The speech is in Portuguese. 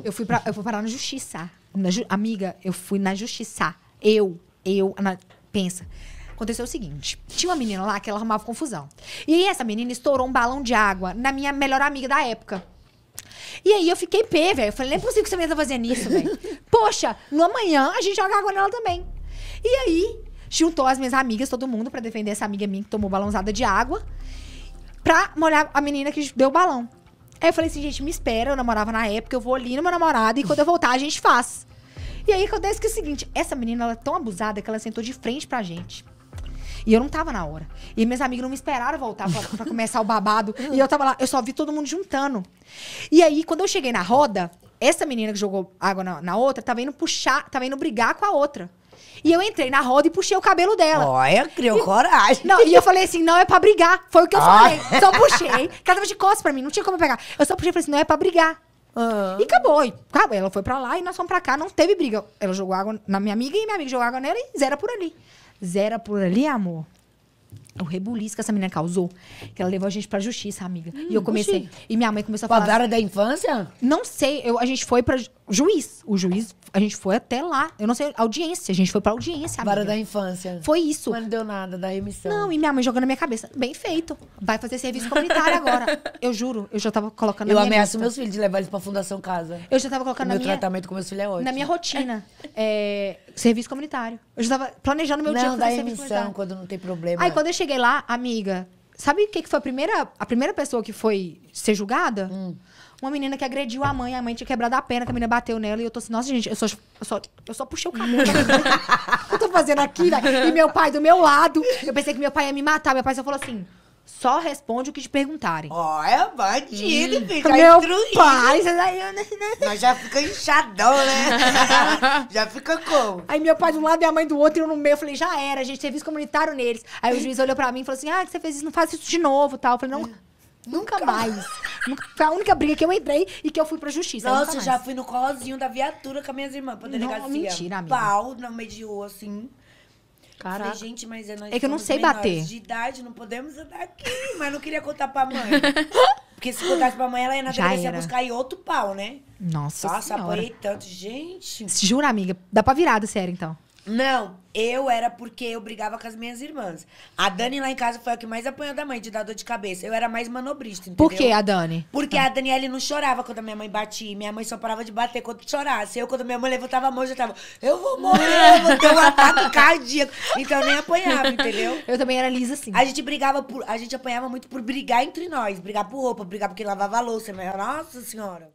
Eu fui parar na justiça. Amiga, eu fui na justiça. Pensa. Aconteceu o seguinte. Tinha uma menina lá que ela arrumava confusão. E aí essa menina estourou um balão de água na minha melhor amiga da época. E aí eu fiquei pé, velho. Eu falei, não é possível que essa menina tá fazendo isso, velho. Poxa, no amanhã a gente joga água nela também. E aí, juntou as minhas amigas, todo mundo, pra defender essa amiga minha que tomou balãozada de água, pra molhar a menina que deu o balão. Aí eu falei assim, gente, me espera, eu namorava na época, eu vou ali no meu namorado e quando eu voltar a gente faz. E aí acontece que é o seguinte, essa menina, ela é tão abusada que ela sentou de frente pra gente. E eu não tava na hora. E meus amigos não me esperaram voltar pra começar o babado. E eu tava lá, eu só vi todo mundo juntando. E aí, quando eu cheguei na roda, essa menina que jogou água na outra, tava indo brigar com a outra. E eu entrei na roda e puxei o cabelo dela. Olha, criou coragem. Não, e eu falei assim, não é pra brigar. Foi o que eu falei. Só puxei. Porque ela tava de costas pra mim, não tinha como eu pegar. Eu só puxei e falei assim, não é pra brigar. E acabou. Ela foi pra lá e nós fomos pra cá, não teve briga. Ela jogou água na minha amiga e minha amiga jogou água nela e zera por ali. Zera por ali, amor. O rebuliço que essa menina causou. Que ela levou a gente pra justiça, amiga. E eu comecei... E minha mãe começou a falar... Vara da infância? Não sei. A gente foi pra juiz. O juiz... A gente foi até lá. Eu não sei. Audiência. A gente foi pra audiência, amiga. Vara da infância. Foi isso. Mas não deu nada da remissão. Não, e minha mãe jogando na minha cabeça. Bem feito. Vai fazer serviço comunitário agora. Eu juro. Eu já tava colocando na minha ameaço lista. meus filhos de levar eles pra Fundação Casa. Eu já tava colocando meu tratamento com meus filhos é ótimo. Na minha rotina. Serviço comunitário. Eu já tava planejando meu dia pra Não, fazer da serviço remissão, comunitário. quando não tem problema. Aí, quando eu cheguei lá, amiga... Sabe o que foi a primeira pessoa que foi ser julgada? Uma menina que agrediu a mãe tinha quebrado a perna, que a menina bateu nela. E eu tô assim, nossa, gente, eu só puxei o cabelo. O que eu tô fazendo aqui, velho? E meu pai do meu lado. Eu pensei que meu pai ia me matar. Meu pai só falou assim, só responde o que te perguntarem. Olha, bandido, filho. Meu pai, isso daí... Nós já fica inchadão, né? Já fica como? Aí meu pai de um lado e a mãe do outro, e eu no meio. Eu falei, já era, gente, serviço comunitário neles. Aí o juiz olhou pra mim e falou assim, que você fez isso, não faz isso de novo, tal. Eu falei, não... Nunca mais. Foi a única briga que eu entrei e que eu fui pra justiça. Nossa, eu já fui no colozinho da viatura com as minhas irmãs pra delegacia. Não, mentira, amiga. Pau no meio de rua, assim. Caraca. Falei, gente, mas nós é que eu não sei menores bater. De idade, não podemos andar aqui. Mas não queria contar pra mãe. Porque se contasse pra mãe, ela ia na delegacia buscar aí outro pau, né? Nossa senhora. apanhei tanto. Gente. Jura, amiga? Dá pra virar do sério, então. Não, eu era porque eu brigava com as minhas irmãs. A Dani lá em casa foi a que mais apanhou da mãe, de dar dor de cabeça. Eu era mais manobrista, entendeu? Por que a Dani? Porque a Daniela não chorava quando a minha mãe batia. Minha mãe só parava de bater quando chorasse. Eu, quando minha mãe levantava a mão, já tava... Eu vou morrer, eu vou ter um ataque cardíaco. Então eu nem apanhava, entendeu? Eu também era lisa assim. A gente apanhava muito por brigar entre nós. Brigar por roupa, brigar porque lavava a louça. Nossa Senhora.